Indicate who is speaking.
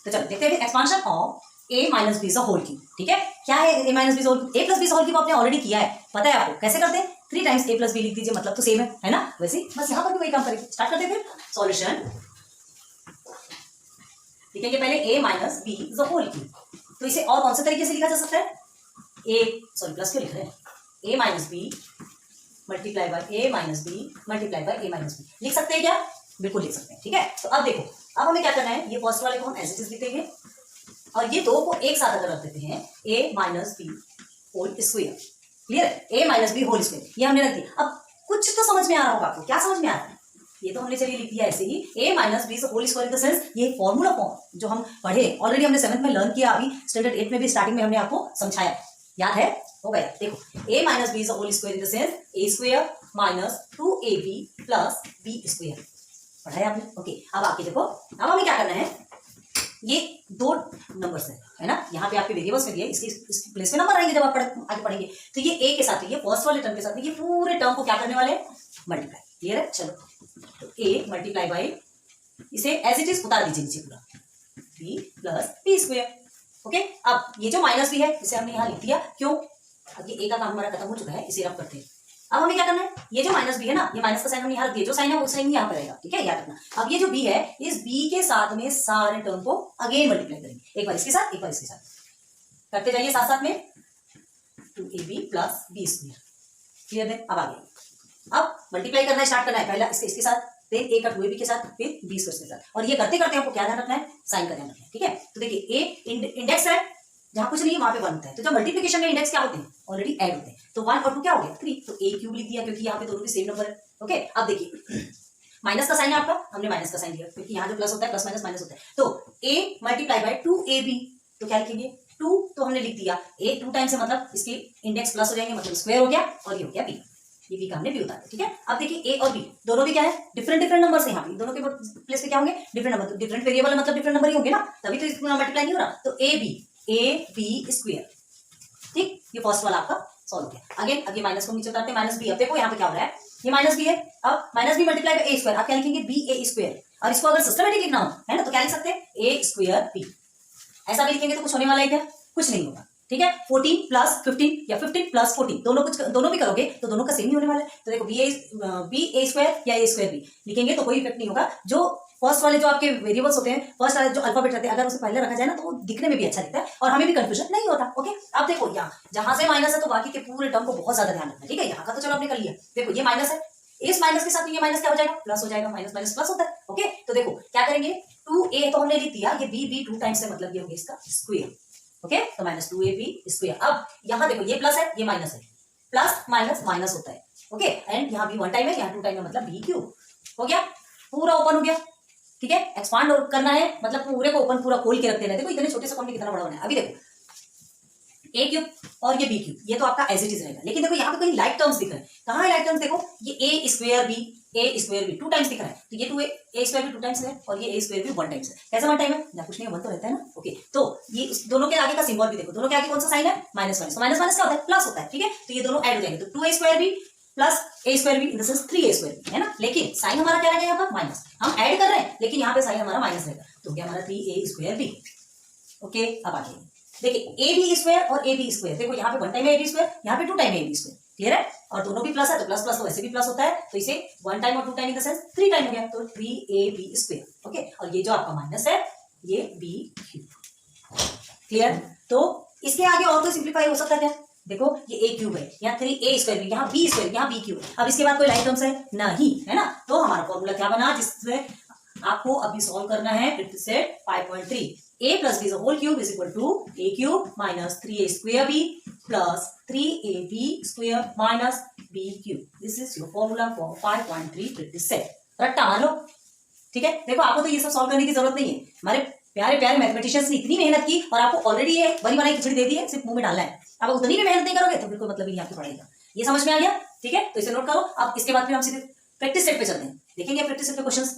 Speaker 1: तो चलो देखते हैं expansion of a minus B whole cube. ठीक है, क्या है a minus B whole, a plus B whole cube आपने ऑलरेडी किया है, पता है आपको कैसे करते हैं, 3 टाइम्स a प्लस बी लिख दीजिए, मतलब तो सेम है ना, वैसे बस यहाँ पर भी वही काम करेंगे। स्टार्ट करते हैं फिर सॉल्यूशन। लिखेंगे पहले a minus B whole cube, तो इसे और कौन से तरीके से लिखा जा सकता है, प्लस क्यों लिख रहे हैं, a minus B multiply by a minus B multiply by a minus B लिख सकते हैं क्या, बिल्कुल लिख सकते हैं। ठीक है, तो अब देखो, अब हमें क्या करना है, ये फर्स्ट वाले को हम एज इट इज लिख देंगे और ये दो को एक साथ अगर रख देते हैं a minus B whole square, clear है, a minus B whole square ये हमने रख दिया। अब कुछ तो समझ में आ रहा होगा आपको, क्या समझ में आ रहा है, ये तो हमने चलिए लिख दिया ऐसे ही, a minus B whole square in the sense ये फॉर्मूला फॉर्म जो हम पढ़े ऑलरेडी, हमने 7th में लर्न किया, अभी स्टैंडर्ड 8 में भी स्टार्टिंग में हमने आपको समझाया, याद है, हो गया। देखो a minus B whole square in the sense a square minus 2ab plus b square, पढ़ाया आपने। ओके, अब आके देखो, अब हमें क्या करना है, ये दो नंबर्स है ना, यहाँ पे आपके वेरिएबल्स में दिए, इस प्लेस में नंबर आएंगे जब आप आगे पढ़ेंगे, तो ये a के साथ, ये फर्स्ट वाले टर्म के साथ ये पूरे टर्म को क्या करने वाले हैं, मल्टीप्लाई, क्लियर है। चलो तो a मल्टीप्लाई बाई, इसे एज इट इज उतार दीजिए नीचे पूरा, b plus B square. Okay, अब ये जो माइनस बी है इसे हमने यहाँ लिख दिया, क्यों, अब ये a का काम हमारा खत्म हो चुका है, इसे रब करते हैं। अब हमें क्या करना है, ये जो माइनस बी है ना, ये माइनस का साइन हमने यहाँ रख दिया, जो साइन है वो साइन यहाँ पर रहेगा, ठीक है, याद रखना। अब ये जो b है, इस b के साथ में सारे टर्म को अगेन मल्टीप्लाई करेंगे, एक बार इसके साथ एक बार इसके साथ, करते जाइए साथ साथ में, 2ab plus B square, clear है। अब आगे, अब मल्टीप्लाई करना स्टार्ट करना है, पहला इसके साथ, फिर a का 2ab के साथ, फिर b स्क्वायर के साथ, और ये करते करते आपको क्या ध्यान रखना है, साइन का ध्यान रखना है। ठीक है, तो देखिए a इंडेक्स है, जहां कुछ नहीं है वहां पे 1 होता है, तो जब मल्टीप्लिकेशन में इंडेक्स क्या होते हैं, ऑलरेडी ऐड होते हैं, तो 1 और 2 क्या हो गया 3, तो a क्यूब लिख दिया क्योंकि यहाँ पे दोनों भी सेम नंबर है। ओके, अब देखिए माइनस का साइन है आपका, हमने माइनस का साइन दिया क्योंकि यहाँ जो प्लस होता है प्लस माइनस माइनस होता है, तो a मल्टीप्लाई बाय 2ab, तो क्या लिखेंगे 2, तो हमने लिख दिया a 2 टाइम्स है, मतलब इसके इंडेक्स प्लस हो जाएंगे, मतलब स्क्वायर हो गया, और ये हो गया b, ये b का हमने b उतार दिया। ठीक है, अब देखिए a और b दोनों भी क्या है, डिफरेंट डिफरेंट नंबर्स है, यहाँ पे दोनों के प्लेस पे क्या होंगे, डिफरेंट नंबर, डिफरेंट वेरिएबल मतलब डिफरेंट नंबर ही होंगे ना, तभी तो इसको मल्टीप्लाई नहीं हो रहा, तो a b स्क्वायर। ठीक, ये फर्स्ट वाला आपका सॉल्व हो गया। अगेन अगेन माइनस को नीचे उतारते हैं, माइनस बी, अब देखो यहाँ पे क्या हो रहा है, ये माइनस बी है, अब minus B multiply by a square, आप क्या लिखेंगे b a स्क्वायर, और इसको अगर सिस्टमेटिक लिखना हो है ना, तो क्या लिख सकते हैं a स्क्वायर b, ऐसा भी लिखेंगे तो कुछ होने वाला है क्या, कुछ नहीं होगा। ठीक है, 14 प्लस 15 या 15 प्लस 14, दोनों भी करोगे तो दोनों का सेम ही होने वाला है, तो देखो बी ए स्क्वायर या a स्क्वायर बी लिखेंगे तो कोई इफेक्ट नहीं होगा। जो फर्स्ट वाले जो आपके वेरिएबल्स होते हैं, फर्स्ट वाले जो अल्फाबेट रहते हैं, अगर उसे पहले रखा जाए ना तो वो दिखने में भी अच्छा दिखता है और हमें भी कंफ्यूजन नहीं होता। ओके, अब देखो यहाँ जहां से माइनस है तो बाकी के पूरे टर्म को बहुत ज्यादा ध्यान रखना है। ठीक है, यहाँ का तो चलो आपने कर लिया, देखो ये माइनस है, इस माइनस के साथ ये माइनस क्या हो जाएगा, प्लस हो जाएगा, माइनस माइनस प्लस होता है। ओके, तो देखो क्या करेंगे, 2a तो हमने लिख दिया, ये b 2 टाइम्स है, मतलब ये हो गया इसका स्क्वायर। ओके, तो माइनस 2ab स्क्वायर। अब यहाँ देखो ये प्लस है ये माइनस है, प्लस माइनस माइनस होता है। ओके, एंड यहाँ भी 1 टाइम है, यहाँ 2 टाइम है, मतलब b क्यूब हो गया, पूरा ओपन हो गया। ठीक है, एक्सपांड करना है मतलब पूरे को ओपन पूरा खोल के रख देना है। देखो इतने छोटे से फॉर्म में कितना बड़ा बना है। अभी देखो a क्यूब और ये b क्यूब, ये तो आपका एज इट इज रहेगा, लेकिन देखो यहाँ पे कहीं लाइक टर्म्स दिख रहे हैं। कहाँ है लाइक टर्म्स, देखो ये a स्क्वायर b 2 टाइम्स दिख रहा है, तो ये 2a स्क्वायर भी 2 टाइम्स है और ये a स्क्वायर भी 1 टाइम्स है। कैसा 1 टाइम है ना, कुछ नहीं, 1 तो रहता है ना। ओके, तो ये दोनों के आगे का सिंबल भी देखो, दोनों के आगे कौन सा साइन है, माइनस माइनस, माइनस माइनस क्या होता है, प्लस होता है। ठीक है, तो ये दोनों ऐड हो जाएंगे, तो 2a स्क्वायर भी प्लस a स्क्वायर भी इन द सेंस 3a स्क्वायर है ना, लेकिन साइन हमारा क्या रहेगा यहाँ पर माइनस, हम ऐड कर रहे हैं लेकिन यहाँ पे साइन हमारा माइनस रहेगा, तो क्या हमारा 3a स्क्वायर b। ओके, अब आगे देखिए ab स्क्वायर और ab स्क्वायर, देखो यहाँ पे 1 टाइम है ab स्क्वायर, यहाँ पे 2 टाइम है ab स्क्वायर, क्लियर है, और दोनों भी प्लस है तो प्लस प्लस तो वैसे भी प्लस होता है, तो इसे 1 टाइम और 2 time in the sense 3 time हो गया, तो 3ab स्क्वायर। ओके, और ये जो आपका माइनस है ये b क्यूब, क्लियर। तो इसके आगे और कोई सिंप्लीफाई हो सकता है क्या, देखो ये a क्यूब है, यहाँ 3a स्क्वायर भी, यहाँ b स्क्वायर, यहाँ b क्यूब। अब इसके बाद कोई लाइन टर्म्स है नहीं, है ना, तो हमारा फॉर्मूला क्या बना, जिससे आपको अभी सॉल्व करना है 5.3, a plus B whole cube is equal to a cube minus 3a square b plus 3ab square minus b cube. This is your formula for 5.3 रट्टा मान लो। ठीक है, देखो आपको तो ये सब सॉल्व करने की जरूरत नहीं है, हमारे प्यारे प्यारे मैथमेटिशियंस ने इतनी मेहनत की और आपको ऑलरेडी ये बनी बनाई खिचड़ी दे दी है, सिर्फ मुंह में डालना है। अब उतनी भी मेहनत नहीं करोगे तो फिर कोई मतलब ही नहीं आपकी पढ़ाई का। ये समझ में आ गया, ठीक है, तो इसे नोट करो। अब इसके बाद फिर हम सीधे प्रैक्टिस सेट पे चलते हैं, देखेंगे प्रैक्टिस सेट पे क्वेश्चंस।